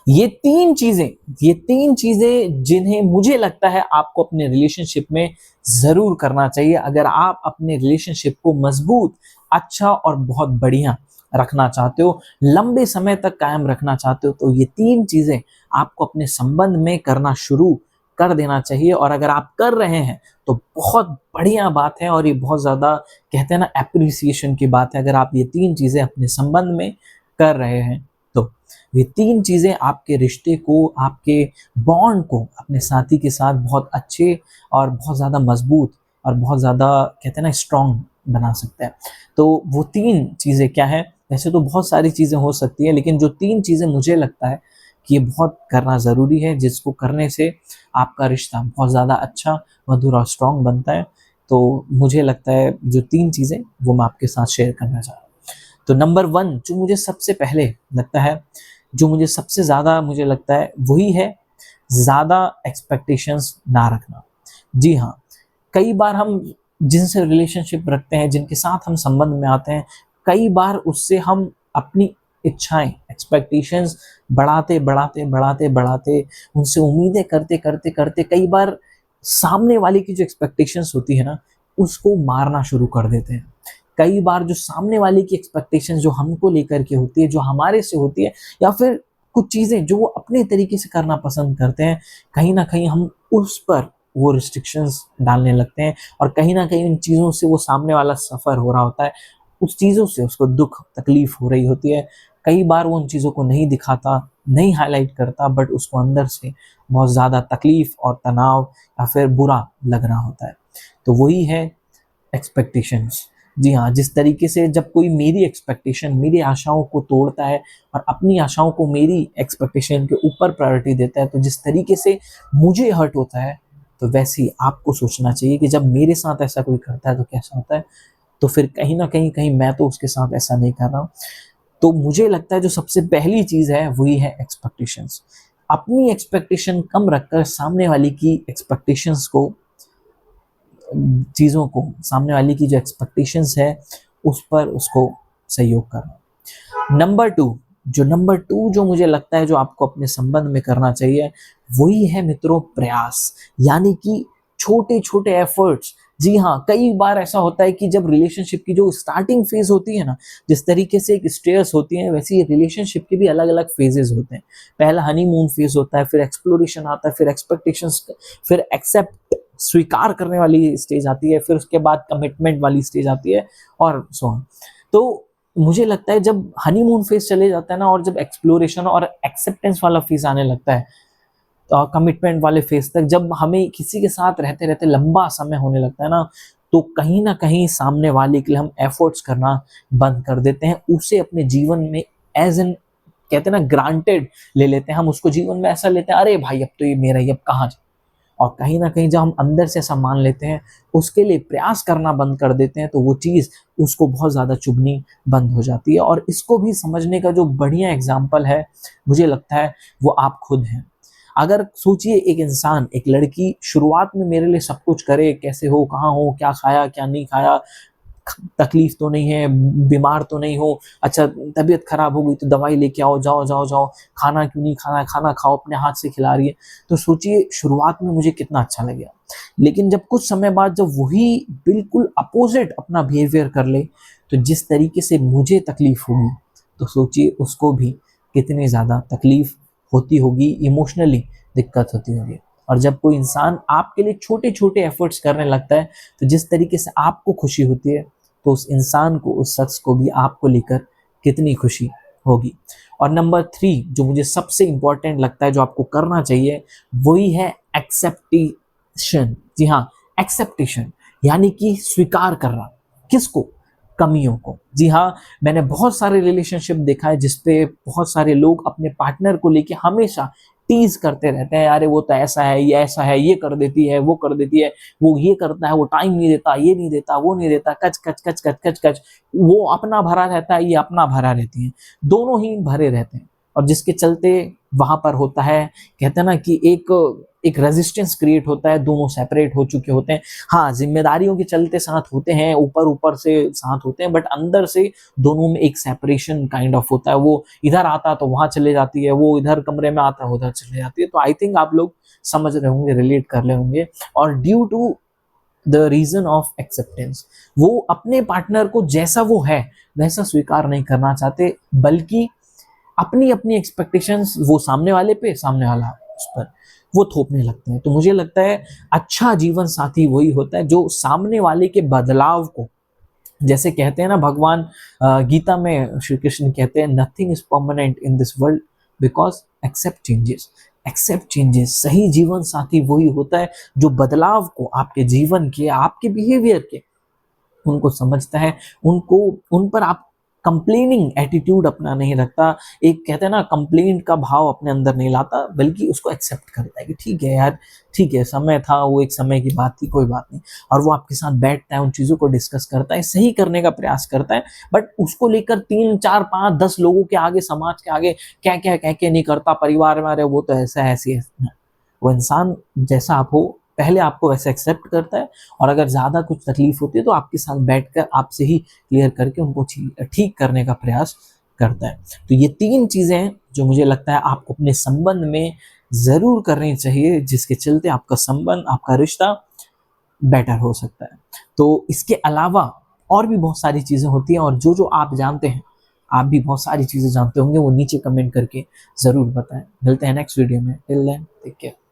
ये तीन चीजें जिन्हें मुझे लगता है आपको अपने रिलेशनशिप में जरूर करना चाहिए अगर आप अपने रिलेशनशिप को मजबूत, अच्छा और बहुत बढ़िया रखना चाहते हो, लंबे समय तक कायम रखना चाहते हो, तो ये तीन चीजें आपको अपने संबंध में करना शुरू कर देना चाहिए। और अगर आप कर रहे हैं तो बहुत बढ़िया बात है, और ये बहुत ज्यादा कहते हैं ना एप्रिसिएशन की बात है। अगर आप ये तीन चीजें अपने संबंध में कर रहे हैं तो ये तीन चीजें आपके रिश्ते को, आपके बॉन्ड को अपने साथी के साथ बहुत अच्छे और बहुत ज्यादा मजबूत और बहुत ज्यादा कहते हैं ना स्ट्रांग बना सकते हैं। तो वो तीन चीजें क्या है? वैसे तो बहुत सारी चीजें हो सकती है, लेकिन जो तीन चीजें मुझे लगता है कि ये बहुत करना जरूरी है, जिसको करने से आपका रिश्ता बहुत ज्यादा अच्छा, मधुर और स्ट्रांग बनता है, तो मुझे लगता है जो तीन चीजें वो मैं आपके साथ शेयर करना चाह रहा हूँ। तो नंबर वन जो मुझे सबसे पहले लगता है, जो मुझे सबसे ज्यादा मुझे लगता है, वही है ज्यादा एक्सपेक्टेशंस ना रखना। जी हाँ, कई बार हम जिनसे रिलेशनशिप रखते हैं, जिनके साथ हम संबंध में आते हैं, कई बार उससे हम अपनी इच्छाएं, एक्सपेक्टेशंस बढ़ाते बढ़ाते बढ़ाते बढ़ाते, उनसे उम्मीदें करते करते करते, कई बार सामने वाले की जो एक्सपेक्टेशंस होती है ना, उसको मारना शुरू कर देते हैं। कई बार जो सामने वाले की एक्सपेक्टेशंस जो हमको लेकर के होती है, जो हमारे से होती है, या फिर कुछ चीजें जो वो अपने तरीके से करना पसंद करते हैं, कहीं ना कहीं हम उस पर वो रिस्ट्रिक्शंस डालने लगते हैं, और कहीं ना कहीं इन चीज़ों से वो सामने वाला सफ़र हो रहा होता है, उस चीज़ों से उसको दुख तकलीफ हो रही होती है। कई बार वो उन चीज़ों को नहीं दिखाता, नहीं हाईलाइट करता, बट उसको अंदर से बहुत ज़्यादा तकलीफ और तनाव या फिर बुरा लग रहा होता है। तो वही है एक्सपेक्टेशंस। जी हाँ, जिस तरीके से जब कोई मेरी एक्सपेक्टेशन, मेरी आशाओं को तोड़ता है और अपनी आशाओं को मेरी एक्सपेक्टेशन के ऊपर प्रायोरिटी देता है, तो जिस तरीके से मुझे हर्ट होता है, तो वैसे ही आपको सोचना चाहिए कि जब मेरे साथ ऐसा कोई करता है तो कैसा होता है। तो फिर कहीं ना कहीं कहीं मैं तो उसके साथ ऐसा नहीं कर रहा हूँ। तो मुझे लगता है जो सबसे पहली चीज़ है वही है एक्सपेक्टेशंस। अपनी एक्सपेक्टेशन कम रखकर सामने वाले की एक्सपेक्टेशंस को, चीज़ों को, सामने वाले की जो एक्सपेक्टेशंस है उस पर उसको सहयोग करना। नंबर टू जो मुझे लगता है जो आपको अपने संबंध में करना चाहिए, वही है मित्रों प्रयास। यानी कि छोटे छोटे एफर्ट्स। जी हाँ, कई बार ऐसा होता है कि जब रिलेशनशिप की जो स्टार्टिंग फेज होती है ना, जिस तरीके से एक स्टेयर्स होती हैं, वैसे ही रिलेशनशिप के भी अलग अलग फेजेस होते हैं। पहला हनीमून फेज होता है, फिर एक्सप्लोरेशन आता है, फिर एक्सपेक्टेशंस, फिर एक्सेप्ट, स्वीकार करने वाली स्टेज आती है, फिर उसके बाद कमिटमेंट वाली स्टेज आती है, और सो ऑन। तो मुझे लगता है जब हनीमून फेज चले जाता है ना, और जब एक्सप्लोरेशन और एक्सेप्टेंस वाला फेज आने लगता है, तो कमिटमेंट वाले फेज तक जब हमें किसी के साथ रहते रहते लंबा समय होने लगता है ना कहीं सामने वाले के लिए हम एफर्ट्स करना बंद कर देते हैं, उसे अपने जीवन में एज एन, कहते हैं ना, ग्रांटेड ले लेते हैं। हम उसको जीवन में ऐसा लेते हैं, अरे भाई अब तो ये मेरा ही, अब कहाँ जाए। और कहीं ना कहीं जब हम अंदर से ऐसा मान लेते हैं, उसके लिए प्रयास करना बंद कर देते हैं, तो वो चीज़ उसको बहुत ज़्यादा चुभनी बंद हो जाती है। और इसको भी समझने का जो बढ़िया एग्जाम्पल है, मुझे लगता है वो आप खुद हैं। अगर सोचिए, एक इंसान, एक लड़की शुरुआत में मेरे लिए सब कुछ करे, कैसे हो, कहाँ हो, क्या खाया क्या नहीं खाया, तकलीफ तो नहीं है, बीमार तो नहीं हो, अच्छा तबीयत खराब हो गई तो दवाई लेके आओ, जाओ जाओ जाओ, खाना क्यों नहीं खाना है, खाना खाओ, अपने हाथ से खिला रही है। तो सोचिए शुरुआत में मुझे कितना अच्छा लगेगा, लेकिन जब कुछ समय बाद जब वही बिल्कुल अपोजिट अपना बिहेवियर कर ले, तो जिस तरीके से मुझे तकलीफ होगी, तो सोचिए उसको भी कितनी ज़्यादा तकलीफ होती होगी, इमोशनली दिक्कत होती होगी। और जब कोई इंसान आपके लिए छोटे छोटे एफर्ट्स करने लगता है, तो जिस तरीके से आपको खुशी होती है, तो उस इंसान को, उस शख्स को भी आपको लेकर कितनी खुशी होगी। और नंबर थ्री जो मुझे सबसे इंपॉर्टेंट लगता है जो आपको करना चाहिए, वही है एक्सेप्टेशन। जी हाँ, एक्सेप्टेशन यानी कि स्वीकार करना। किसको? कमियों को। जी हाँ, मैंने बहुत सारे रिलेशनशिप देखा है जिसपे बहुत सारे लोग अपने पार्टनर को लेके हमेशा टीज करते रहते हैं, अरे वो तो ऐसा है, ये ऐसा है, ये कर देती है, वो कर देती है, वो ये करता है, वो टाइम नहीं देता, ये नहीं देता, वो नहीं देता, कच कच कच कच कच कच। वो अपना भरा रहता है, ये अपना भरा रहती है, दोनों ही भरे रहते हैं। और जिसके चलते वहां पर होता है, कहते हैं ना कि एक रेजिस्टेंस क्रिएट होता है, दोनों सेपरेट हो चुके होते हैं। हाँ, जिम्मेदारियों के चलते साथ होते हैं, ऊपर ऊपर से साथ होते हैं, बट अंदर से दोनों में एक सेपरेशन काइंड ऑफ होता है। वो इधर आता तो वहां चले जाती है, वो इधर कमरे में आता है उधर चले जाती है। तो आई थिंक आप लोग समझ रहे होंगे, रिलेट कर रहे होंगे। और due to the reason of acceptance, वो अपने पार्टनर को जैसा वो है वैसा स्वीकार नहीं करना चाहते, बल्कि अपनी अपनी एक्सपेक्टेशंस वो सामने वाले पे, सामने वाला उस पर, वो थोपने लगते हैं। तो मुझे लगता है अच्छा जीवन साथी वही होता है जो सामने वाले के बदलाव को, जैसे कहते हैं ना भगवान गीता में श्री कृष्ण कहते हैं, nothing is permanent in this world because accept changes. Accept changes. सही जीवन साथी वही होता है जो बदलाव को, आपके जीवन के, आपके बिहेवियर के, उनको समझता है, उनको, उन पर आप कंप्लेनिंग एटीट्यूड अपना नहीं रखता, एक कहते हैं ना कंप्लेंट का भाव अपने अंदर नहीं लाता, बल्कि उसको एक्सेप्ट करता है कि ठीक है यार, ठीक है, समय था, वो एक समय की बात थी, कोई बात नहीं। और वो आपके साथ बैठता है, उन चीज़ों को डिस्कस करता है, सही करने का प्रयास करता है, बट उसको लेकर 3 4 5 10 लोगों के आगे, समाज के आगे क्या क्या कह के नहीं करता, परिवार में, अरे वो तो ऐसा है, ऐसी है। वो इंसान जैसा आप हो, पहले आपको वैसे एक्सेप्ट करता है, और अगर ज़्यादा कुछ तकलीफ होती है तो आपके साथ बैठकर आपसे ही क्लियर करके उनको ठीक करने का प्रयास करता है। तो ये 3 चीज़ें हैं जो मुझे लगता है आपको अपने संबंध में ज़रूर करनी चाहिए, जिसके चलते आपका संबंध, आपका रिश्ता बेटर हो सकता है। तो इसके अलावा और भी बहुत सारी चीज़ें होती हैं, और जो आप जानते हैं, आप भी बहुत सारी चीज़ें जानते होंगे, वो नीचे कमेंट करके ज़रूर बताएं। मिलते हैं नेक्स्ट वीडियो में। Till then take care.